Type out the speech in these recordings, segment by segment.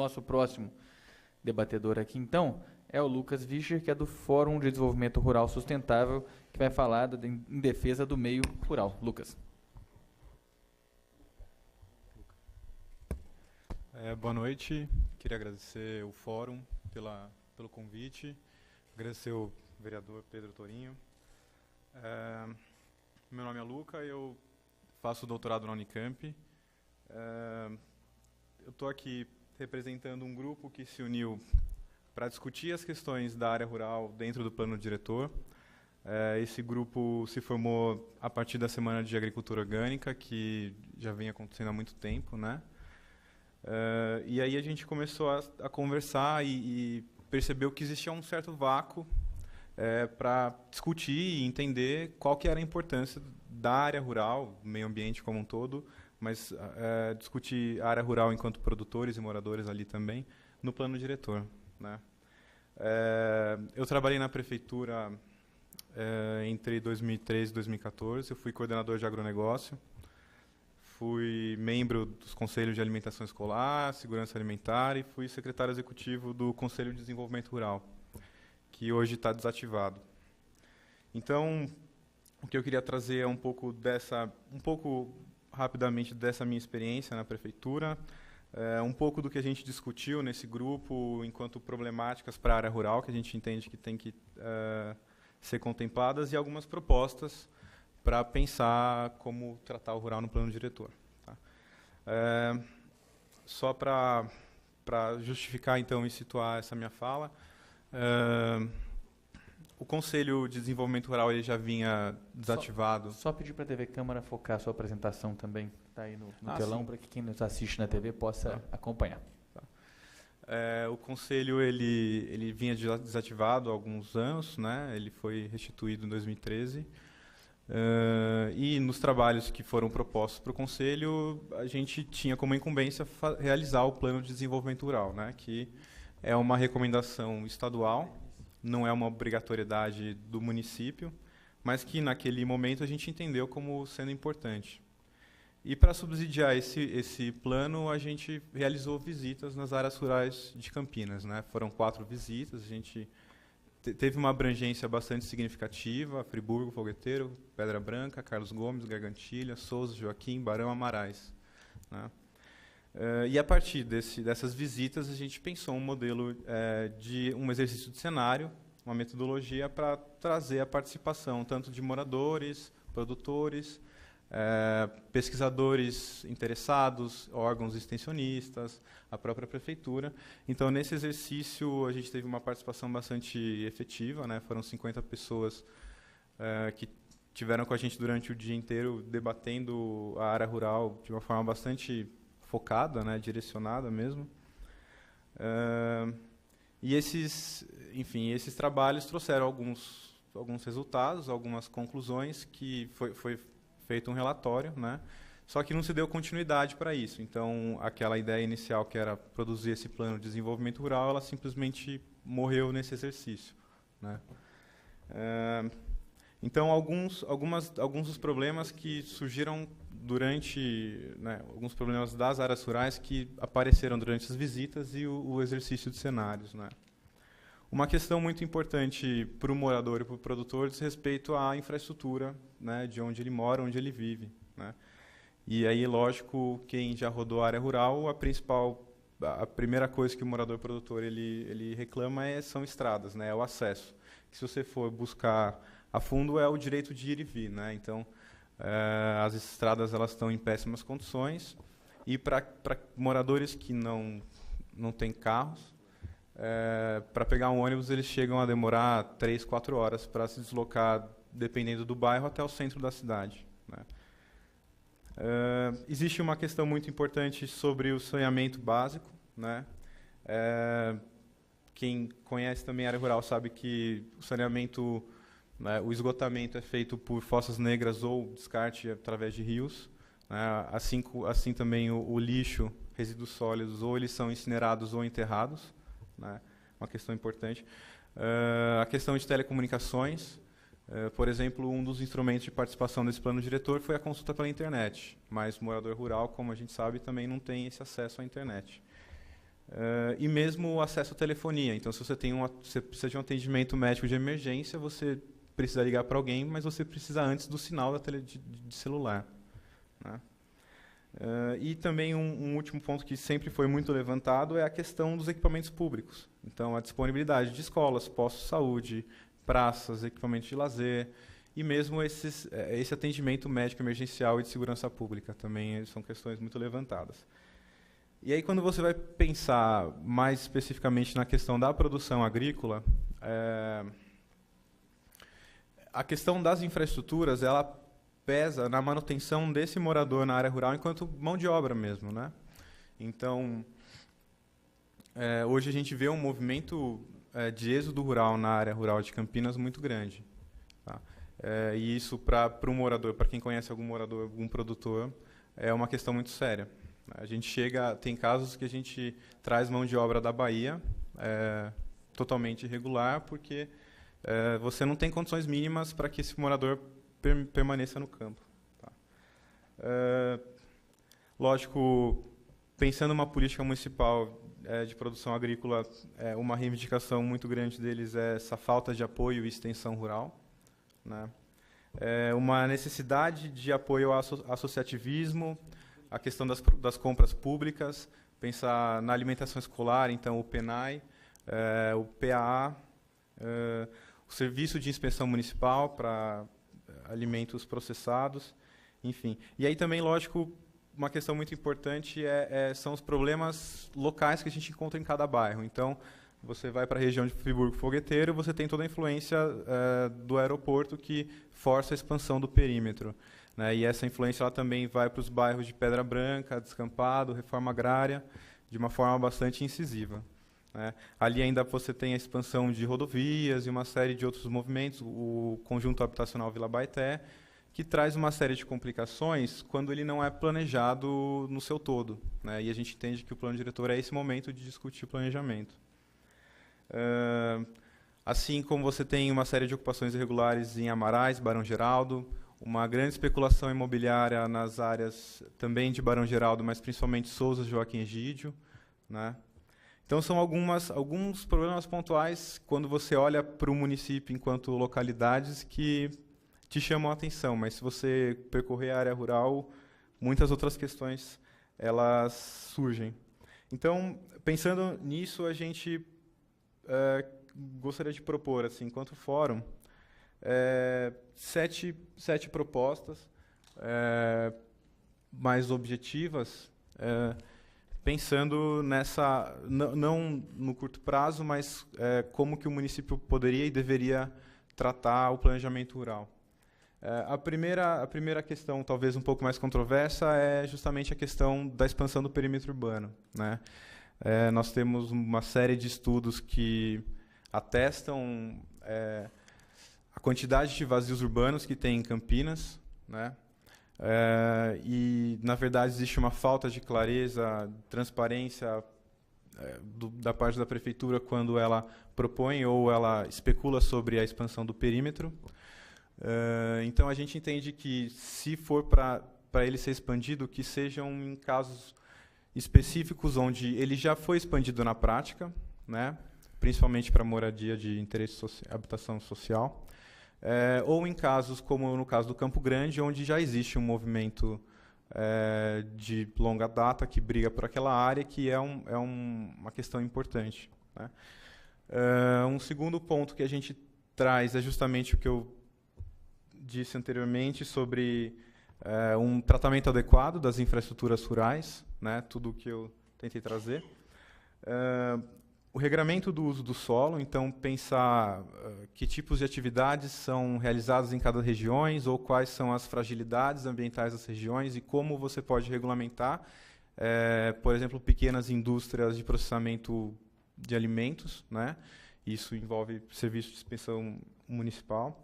nosso próximo debatedor aqui, então, é o Lucas Vischer, que é do Fórum de Desenvolvimento Rural Sustentável, que vai falar em defesa do meio rural. Lucas. Boa noite. Queria agradecer o Fórum pelo convite, agradecer o vereador Pedro Torinho. Meu nome é Luca, eu faço doutorado na Unicamp. Eu estou aqui representando um grupo que se uniu para discutir as questões da área rural dentro do plano diretor. Esse grupo se formou a partir da Semana de Agricultura Orgânica, que já vem acontecendo há muito tempo, né? E aí a gente começou a conversar e percebeu que existia um certo vácuo para discutir e entender qual que era a importância da área rural, do meio ambiente como um todo, mas discutir a área rural enquanto produtores e moradores ali também, no plano diretor, né? Eu trabalhei na prefeitura entre 2013 e 2014, eu fui coordenador de agronegócio, fui membro dos Conselhos de Alimentação Escolar, Segurança Alimentar e fui secretário executivo do Conselho de Desenvolvimento Rural, que hoje está desativado. Então, o que eu queria trazer é um pouco rapidamente dessa minha experiência na prefeitura, um pouco do que a gente discutiu nesse grupo enquanto problemáticas para a área rural, que a gente entende que tem que ser contempladas, e algumas propostas para pensar como tratar o rural no plano diretor. Tá? Só para justificar, então, e situar essa minha fala, o Conselho de Desenvolvimento Rural ele já vinha desativado. Só pedir para a TV Câmara focar a sua apresentação também, está aí no telão, para que quem nos assiste na TV possa acompanhar. Tá. O Conselho ele vinha desativado há alguns anos, né? Ele foi restituído em 2013. E nos trabalhos que foram propostos para o Conselho, a gente tinha como incumbência realizar o Plano de Desenvolvimento Rural, né? Que é uma recomendação estadual, não é uma obrigatoriedade do município, mas que naquele momento a gente entendeu como sendo importante. E para subsidiar esse plano, a gente realizou visitas nas áreas rurais de Campinas, né? Foram 4 visitas, a gente teve uma abrangência bastante significativa: Friburgo, Fogueteiro, Pedra Branca, Carlos Gomes, Gargantilha, Souza, Joaquim, Barão, Amarais, né? E a partir dessas visitas, a gente pensou um modelo de um exercício de cenário, uma metodologia para trazer a participação tanto de moradores, produtores, pesquisadores interessados, órgãos extensionistas, a própria prefeitura. Então, nesse exercício, a gente teve uma participação bastante efetiva, né? Foram 50 pessoas que tiveram com a gente durante o dia inteiro, debatendo a área rural de uma forma bastante focada, né? Direcionada mesmo. E esses trabalhos trouxeram alguns resultados, algumas conclusões, que foi feito um relatório, né? Só que não se deu continuidade para isso. Então, aquela ideia inicial, que era produzir esse plano de desenvolvimento rural, ela simplesmente morreu nesse exercício, né? Então, alguns dos problemas que surgiram durante, né, alguns problemas das áreas rurais que apareceram durante as visitas e o exercício de cenários, né? Uma questão muito importante para o morador e para o produtor diz respeito à infraestrutura, né, de onde ele mora, onde ele vive, né? E aí, lógico, quem já rodou a área rural, a primeira coisa que o morador produtor ele reclama são estradas, né, é o acesso. Que, se você for buscar a fundo, é o direito de ir e vir, né? Então, as estradas elas estão em péssimas condições, e para moradores que não têm carros, para pegar um ônibus, eles chegam a demorar 3, 4 horas para se deslocar, dependendo do bairro, até o centro da cidade, né? Existe uma questão muito importante sobre o saneamento básico, né? Quem conhece também a área rural sabe que o saneamento, né, o esgotamento é feito por fossas negras ou descarte através de rios, né? Assim também o lixo, resíduos sólidos, ou eles são incinerados ou enterrados, né? Uma questão importante. A questão de telecomunicações, por exemplo, um dos instrumentos de participação desse plano diretor foi a consulta pela internet, mas o morador rural, como a gente sabe, também não tem esse acesso à internet. E mesmo o acesso à telefonia. Então, se você precisa de um atendimento médico de emergência, você precisa ligar para alguém, mas você precisa antes do sinal de celular, né? E também um último ponto que sempre foi muito levantado é a questão dos equipamentos públicos. Então, a disponibilidade de escolas, postos de saúde, praças, equipamentos de lazer, e mesmo esse atendimento médico emergencial e de segurança pública também são questões muito levantadas. E aí, quando você vai pensar mais especificamente na questão da produção agrícola, a questão das infraestruturas, ela pesa na manutenção desse morador na área rural enquanto mão de obra mesmo, né? Então, hoje a gente vê um movimento de êxodo rural na área rural de Campinas muito grande, tá? E isso, para um morador, para quem conhece algum morador, algum produtor, é uma questão muito séria. A gente tem casos que a gente traz mão de obra da Bahia, totalmente irregular, porque você não tem condições mínimas para que esse morador permaneça no campo, tá? Lógico, pensando numa política municipal de produção agrícola, uma reivindicação muito grande deles é essa falta de apoio e extensão rural, né? Uma necessidade de apoio ao associativismo, a questão das compras públicas, pensar na alimentação escolar, então o PENAI, o PAA, o Serviço de Inspeção Municipal para alimentos processados, enfim. E aí também, lógico, uma questão muito importante são os problemas locais que a gente encontra em cada bairro. Então, você vai para a região de Friburgo Fogueteiro, você tem toda a influência do aeroporto que força a expansão do perímetro, né? E essa influência ela também vai para os bairros de Pedra Branca, Descampado, Reforma Agrária, de uma forma bastante incisiva, né? Ali ainda você tem a expansão de rodovias e uma série de outros movimentos, o Conjunto Habitacional Vila Baeté, que traz uma série de complicações quando ele não é planejado no seu todo, né? E a gente entende que o plano diretor é esse momento de discutir o planejamento. Assim como você tem uma série de ocupações irregulares em Amarais, Barão Geraldo, uma grande especulação imobiliária nas áreas também de Barão Geraldo, mas principalmente Souza, Joaquim Egídio, né? Então, são alguns problemas pontuais, quando você olha para o município enquanto localidades, que te chamam a atenção. Mas, se você percorrer a área rural, muitas outras questões elas surgem. Então, pensando nisso, a gente gostaria de propor, assim, enquanto fórum, 7 propostas mais objetivas, pensando nessa, não no curto prazo, mas como que o município poderia e deveria tratar o planejamento rural. A primeira questão, talvez um pouco mais controversa, é justamente a questão da expansão do perímetro urbano, né? Nós temos uma série de estudos que atestam a quantidade de vazios urbanos que tem em Campinas, né? E, na verdade, existe uma falta de clareza, transparência da parte da prefeitura quando ela propõe ou ela especula sobre a expansão do perímetro. Então, a gente entende que, se for para ele ser expandido, que sejam em casos específicos onde ele já foi expandido na prática, né? Principalmente para moradia de interesse habitação social, ou em casos como no caso do Campo Grande, onde já existe um movimento de longa data que briga por aquela área, que uma questão importante, né? Um segundo ponto que a gente traz é justamente o que eu disse anteriormente sobre um tratamento adequado das infraestruturas rurais, né? Tudo o que eu tentei trazer. O regramento do uso do solo, então pensar que tipos de atividades são realizadas em cada região, ou quais são as fragilidades ambientais das regiões e como você pode regulamentar, por exemplo, pequenas indústrias de processamento de alimentos, né? Isso envolve serviço de inspeção municipal.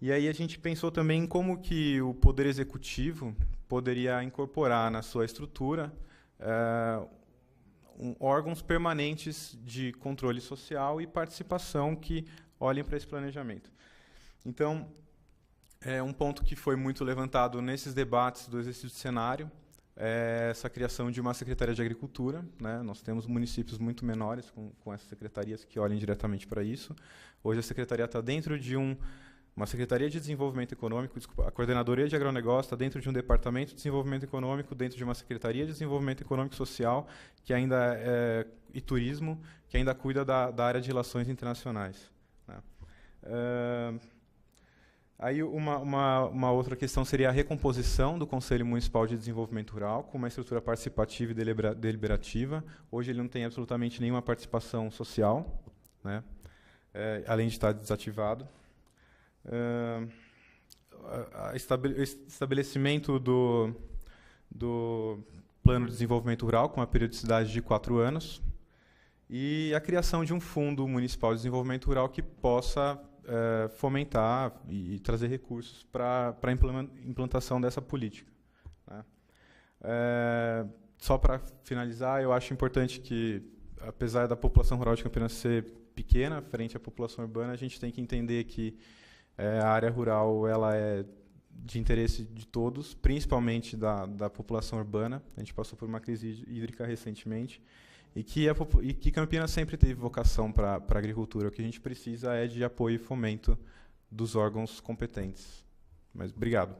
E aí a gente pensou também em como que o Poder Executivo poderia incorporar na sua estrutura órgãos permanentes de controle social e participação que olhem para esse planejamento. Então, um ponto que foi muito levantado nesses debates do exercício de cenário é essa criação de uma Secretaria de Agricultura, né? Nós temos municípios muito menores com essas secretarias que olhem diretamente para isso. Hoje a Secretaria está dentro de uma Secretaria de Desenvolvimento Econômico, desculpa, a Coordenadoria de Agronegócio está dentro de um Departamento de Desenvolvimento Econômico, dentro de uma Secretaria de Desenvolvimento Econômico e Social, que ainda e Turismo, que ainda cuida da área de relações internacionais, né? Aí uma outra questão seria a recomposição do Conselho Municipal de Desenvolvimento Rural, com uma estrutura participativa e deliberativa. Hoje ele não tem absolutamente nenhuma participação social, né? Além de estar desativado. Estabelecimento do Plano de Desenvolvimento Rural com uma periodicidade de 4 anos e a criação de um Fundo Municipal de Desenvolvimento Rural que possa fomentar e trazer recursos para a implantação dessa política, né? Só para finalizar, eu acho importante que, apesar da população rural de Campinas ser pequena frente à população urbana, a gente tem que entender que a área rural ela é de interesse de todos, principalmente da população urbana. A gente passou por uma crise hídrica recentemente e que Campinas sempre teve vocação para a agricultura. O que a gente precisa é de apoio e fomento dos órgãos competentes. Mas obrigado.